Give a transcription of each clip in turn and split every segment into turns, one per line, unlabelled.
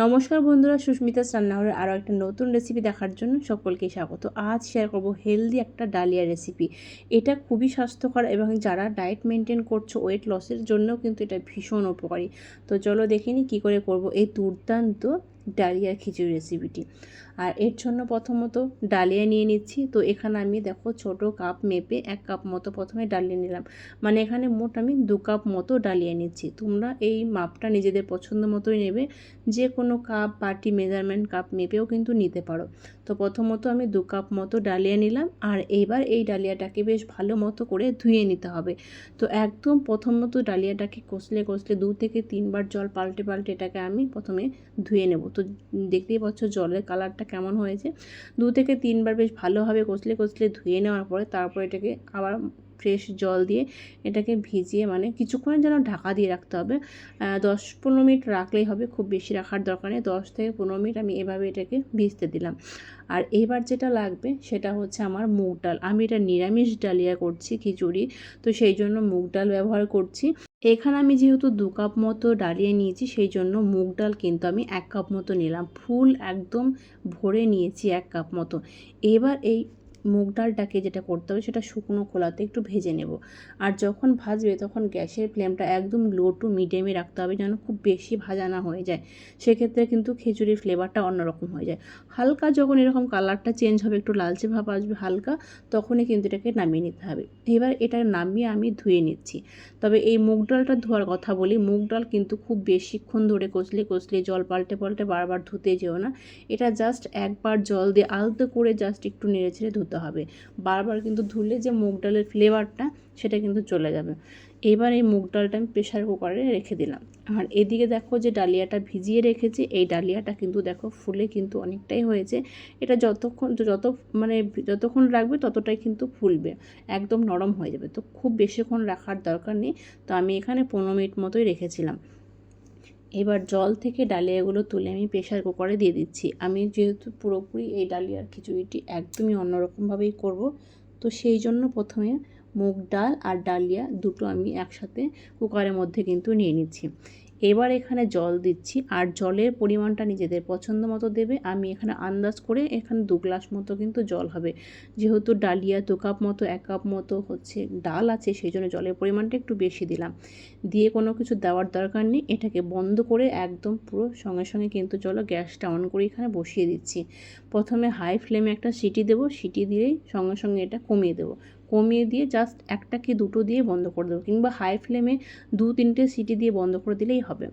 নমস্কার বন্ধুরা, সুস্মিতাস রান্নাঘরের আরও একটা নতুন রেসিপি দেখার জন্য সকলকে স্বাগত। আজ শেয়ার করব হেলদি একটা ডালিয়া রেসিপি। এটা খুবই স্বাস্থ্যকর এবং যারা ডায়েট মেনটেন করছো ওয়েট লসের জন্যও কিন্তু এটা ভীষণ উপকারী। তো চলো দেখে নিই কী করে করব এই দুর্দান্ত ডালিয়ার খিচুড়ি রেসিপিটি। আর এর জন্য প্রথমত ডালিয়া নিয়ে নিচ্ছি। তো এখানে আমি দেখো ছোট কাপ মেপে 1 কাপ মতো প্রথমে ডালিয়া নিলাম। মানে এখানে মোট আমি 2 কাপ মতো ডালিয়া নিচ্ছি। তোমরা এই মাপটা নিজেদের পছন্দ মতোই নেবে, যে কোনো কাপ বাটি মেজারমেন্ট কাপ মেপেও কিন্তু নিতে পারো। তো প্রথমত আমি 2 কাপ মতো ডালিয়া নিলাম। আর এইবার এই ডালিয়াটাকে বেশ ভালো মতো করে ধুয়ে নিতে হবে। তো একদম প্রথমত ডালিয়াটাকে কষলে 2 থেকে 3 বার জল পাল্টে এটাকে আমি প্রথমে ধুয়ে নেব। তো দেখতেই পাচ্ছ জলের কালারটা কেমন হয়েছে। 2 থেকে 3 বার বেশ ভালোভাবে কষলে ধুয়ে নেওয়ার পরে তারপর এটাকে আবার ফ্রেশ জল দিয়ে এটাকে ভিজিয়ে মানে কিছুক্ষণের জন্য ঢাকা দিয়ে রাখতে হবে। 10-15 মিনিট রাখলেই হবে, খুব বেশি রাখার দরকার নেই। 10 থেকে 15 মিনিট আমি এভাবে এটাকে ভিজতে দিলাম। আর এবার যেটা লাগবে সেটা হচ্ছে আমার মুগ ডাল। আমি এটা নিরামিষ ডালিয়া করছি খিচুড়ি, তো সেই জন্য মুগ ডাল ব্যবহার করছি। এখানে আমি যেহেতু 2 কাপ মতো ডালিয়া নিয়েছি সেই জন্য মুগ ডাল কিন্তু আমি 1 কাপ মতো নিলাম। ফুল একদম ভরে নিয়েছি 1 কাপ মতো। এবার এই মুগ ডালটাকে যেটা করতে হবে সেটা শুকনো খোলাতে একটু ভেজে নেব। আর যখন ভাজবে তখন গ্যাসের ফ্লেমটা একদম লো টু মিডিয়ামে রাখতে হবে, যেন খুব বেশি ভাজা না হয়ে যায়। সেক্ষেত্রে কিন্তু খিচুড়ির ফ্লেভারটা অন্যরকম হয়ে যায়। হালকা যখন এরকম কালারটা চেঞ্জ হবে, একটু লালচে ভাব আসবে হালকা, তখনই কিন্তু এটাকে নামিয়ে নিতে হবে। এবার এটা নামিয়ে আমি ধুয়ে নিচ্ছি। তবে এই মুগ ডালটা ধোয়ার কথা বলি, মুগ ডাল কিন্তু খুব বেশিক্ষণ ধরে কষলে জল পাল্টে বারবার ধুতে যেও না। এটা জাস্ট একবার জল দিয়ে আলতো করে জাস্ট একটু নেড়েচেড়ে ধুতে হবে। বারবার কিন্তু ধুলে যে মুগ ডালের ফ্লেভারটা সেটা কিন্তু চলে যাবে। এবার এই মুগ ডালটা আমি প্রেশার কুকারে রেখে দিলাম। আর এদিকে দেখো যে ডালিয়াটা ভিজিয়ে রেখেছি, এই ডালিয়াটা কিন্তু দেখো ফুলে কিন্তু অনেকটাই হয়েছে। এটা যতক্ষণ রাখবে ততটাই কিন্তু ফুলবে, একদম নরম হয়ে যাবে। তো খুব বেশিক্ষণ রাখার দরকার নেই। তো আমি এখানে 15 মিনিট মতোই রেখেছিলাম। এবার জল থেকে ডালিয়াগুলো তুলে আমি প্রেশার কুকারে দিয়ে দিচ্ছি। আমি যেহেতু পুরোপুরি এই ডালিয়ার খিচুড়িটি একদমই অন্যরকমভাবেই করব, তো সেই জন্য প্রথমে মুগ ডাল আর ডালিয়া দুটো আমি একসাথে কুকারের মধ্যে কিন্তু নিয়ে নিচ্ছি। এবার এখানে জল দিচ্ছি, আর জলের পরিমাণটা নিজেদের পছন্দ মতো দেবে। আমি এখানে আন্দাজ করে এখানে 2 গ্লাস মতো কিন্তু জল হবে। যেহেতু ডালিয়া 2 কাপ মতো 1 কাপ মতো হচ্ছে ডাল আছে, সেই জন্য জলের পরিমাণটা একটু বেশি দিলাম। দিয়ে কোনো কিছু দেওয়ার দরকার নেই। এটাকে বন্ধ করে একদম পুরো সঙ্গে কিন্তু চলো গ্যাসটা অন করে এখানে বসিয়ে দিচ্ছি। প্রথমে হাই ফ্লেমে একটা সিটি দেবো, সিটি দিলেই সঙ্গে এটা কমিয়ে দেবো। কমিয়ে দিয়ে জাস্ট একটা কি দুটো দিয়ে বন্ধ করে দেবো, কিংবা হাই ফ্লেমে 2-3টে সিটি দিয়ে বন্ধ করে দিলেই হবে।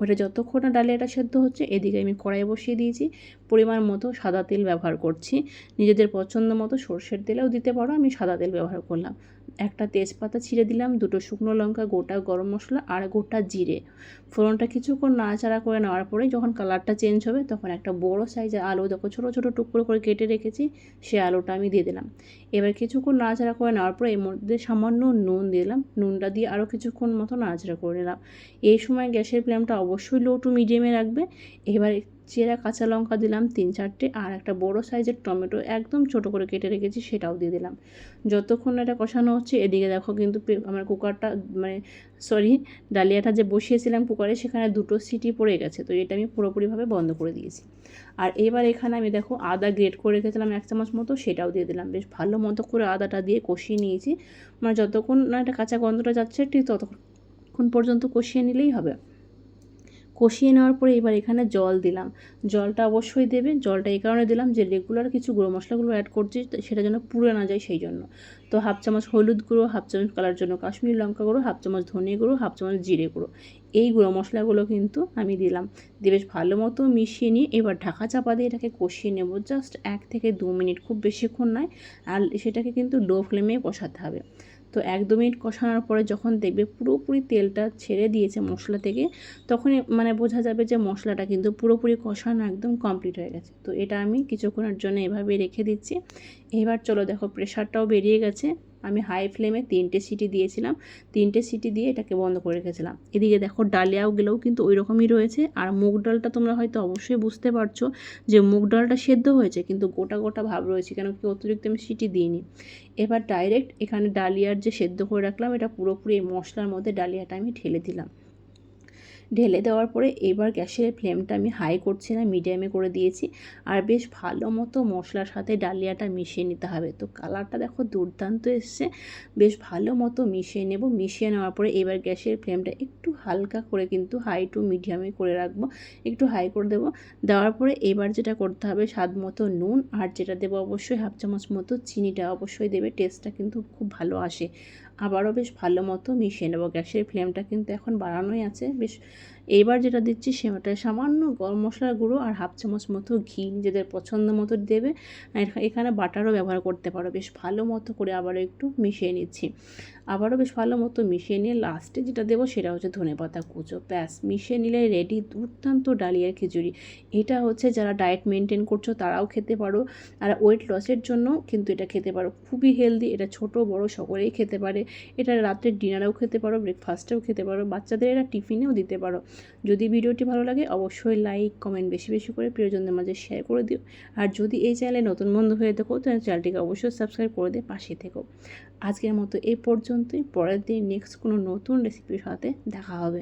ওটা যতক্ষণ না ডালিয়াটা সেদ্ধ হচ্ছে, এদিকে আমি কড়াই বসিয়ে দিয়েছি। পরিমাণ মতো সাদা তেল ব্যবহার করছি। নিজেদের পছন্দ মতো সর্ষের তেলেও দিতে পারো, আমি সাদা তেল ব্যবহার করলাম। একটা তেজপাতা ছিঁড়ে দিলাম, 2টো শুকনো লঙ্কা, গোটা গরম মশলা আর গোটা জিরে। ফোড়নটা কিছুক্ষণ নাড়াচাড়া করে নেওয়ার পরে যখন কালারটা চেঞ্জ হবে তখন একটা বড় সাইজের আলু দেখো ছোটো টুকরো করে কেটে রেখেছি, সে আলুটা আমি দিয়ে দিলাম। এবার কিছুক্ষণ নাড়াচাড়া করে নেওয়ার পরে এর মধ্যে সামান্য নুন দিলাম। নুনটা দিয়ে আরও কিছুক্ষণ মতো নাড়াচাড়া করে নিলাম। এই সময় গ্যাসের ফ্লেমটা অবশ্যই লো টু মিডিয়ামে রাখবে। এবার চেরা কাঁচা লঙ্কা দিলাম 3-4টে, আর একটা বড় সাইজের টমেটো একদম ছোট করে কেটে রেখেছি সেটাও দিয়ে দিলাম। যতক্ষণ এটা কষানো হচ্ছে এদিকে দেখো কিন্তু আমার কুকারটা ডালিয়াটা যে বসিয়েছিলাম কুকারে সেখানে 2টো সিটি পড়ে গেছে। তো এটা আমি পুরোপুরিভাবে বন্ধ করে দিয়েছি। আর এবার এখানে আমি দেখো আদা গ্রেট করে রেখেছিলাম 1 চামচ মতো, সেটাও দিয়ে দিলাম। বেশ ভালো মতো করে আদাটা দিয়ে কষিয়ে নিয়েছি। মানে যতক্ষণ না এটা কাঁচা গন্ধটা যাচ্ছে ঠিক ততক্ষণ পর্যন্ত কষিয়ে নিলেই হবে। কষিয়ে নেওয়ার পরে এবার এখানে জল দিলাম। জলটা অবশ্যই দেবে। জলটা এই কারণে দিলাম যে রেগুলার কিছু গুঁড়ো মশলাগুলো অ্যাড করছি, সেটা যেন পুড়ে না যায় সেই জন্য। তো 1/2 চামচ হলুদ গুঁড়ো, 1/2 চামচ কালার জন্য কাশ্মীরি লঙ্কা গুঁড়ো, 1/2 চামচ ধনে গুঁড়ো, 1/2 চামচ জিরে গুঁড়ো, এই গুঁড়ো মশলাগুলো কিন্তু আমি দিলাম। দিয়ে বেশ ভালো মতো মিশিয়ে নিয়ে এবার ঢাকা চাপা দিয়ে এটাকে কষিয়ে নেব জাস্ট 1 থেকে 2 মিনিট, খুব বেশিক্ষণ নয়। আর সেটাকে কিন্তু লো ফ্লেমে কষাতে হবে। তো 1-2 মিনিট কষানোর পরে যখন দেখবে পুরোপুরি তেলটা ছেড়ে দিয়েছে মশলা থেকে, তখনই মানে বোঝা যাবে যে মশলাটা কিন্তু পুরোপুরি কষানো একদম কমপ্লিট হয়ে গেছে। তো এটা আমি কিছুক্ষণের জন্য এভাবে রেখে দিচ্ছি। এবার চলো দেখো প্রেশারটাও বেরিয়ে গেছে। আমি হাই ফ্লেমে 3টে সিটি দিয়েছিলাম, 3টে সিটি দিয়ে এটাকে বন্ধ করে রেখেছিলাম। এদিকে দেখো ডালিয়াগুলোও কিন্তু ওই রকমই রয়েছে। আর মুগ ডালটা তোমরা হয়তো অবশ্যই বুঝতে পারছো যে মুগ ডালটা সেদ্ধ হয়েছে কিন্তু গোটা ভাব রয়েছে, কেন কি অতিরিক্ত আমি সিটি দিইনি। এবার ডাইরেক্ট এখানে ডালিয়ার যে সেদ্ধ করে রাখলাম এটা পুরোপুরি এই মশলার মধ্যে ডালিয়াটা আমি ঢেলে দিলাম। ঢেলে দেওয়ার পরে এবার গ্যাসের ফ্লেমটা আমি হাই করছি না, মিডিয়ামে করে দিয়েছি। আর বেশ ভালো মতো মশলার সাথে ডালিয়াটা মিশিয়ে নিতে হবে। তো কালারটা দেখো দুর্দান্ত এসছে। বেশ ভালো মতো মিশিয়ে নেব। মিশিয়ে নেওয়ার পরে এবার গ্যাসের ফ্লেমটা একটু হালকা করে কিন্তু হাই টু মিডিয়ামে করে রাখবো, একটু হাই করে দেবো। দেওয়ার পরে এবার যেটা করতে হবে, স্বাদ মতো নুন, আর যেটা দেবো অবশ্যই হাফ চামচ মতো চিনিটা অবশ্যই দেবে, টেস্টটা কিন্তু খুব ভালো আসে। আবারও বেশ ভালো মতো মিশিয়ে নেব। গ্যাসের ফ্লেমটা কিন্তু এখন বাড়ানোই আছে। বেশ এইবার যেটা দিচ্ছি সেটা সামান্য গরম মশলার গুঁড়ো আর হাফ চামচ মতো ঘি, নিজেদের পছন্দ মতো দেবে। এখানে বাটারও ব্যবহার করতে পারো। বেশ ভালো মতো করে আবারও একটু মিশিয়ে নিচ্ছি। আবারও বেশ ভালো মতো মিশিয়ে নিয়ে লাস্টে যেটা দেবো সেটা হচ্ছে ধনেপাতা কুচো। ব্যাস মিশিয়ে নিলে রেডি দুর্দান্ত ডালিয়ার খিচুড়ি। এটা হচ্ছে যারা ডায়েট মেনটেন করছো তারাও খেতে পারো, আর ওয়েট লসের জন্য কিন্তু এটা খেতে পারো। খুবই হেলদি, এটা ছোট বড় সকলেই খেতে পারে। এটা রাতের ডিনারেও খেতে পারো, ব্রেকফাস্টেও খেতে পারো, বাচ্চাদের এটা টিফিনেও দিতে পারো। যদি ভিডিওটি ভালো লাগে অবশ্যই লাইক কমেন্ট বেশি বেশি করে প্রিয়জনদের মাঝে শেয়ার করে দিও। আর যদি এই চ্যানেলে নতুন বন্ধু হয়ে থাকো তাহলে চ্যানেলটিকে অবশ্যই সাবস্ক্রাইব করে দিয়ে পাশে থেকো। আজকের মতো এই পর্যন্তই। পরের দিন নেক্সট কোনো নতুন রেসিপির সাথে দেখা হবে।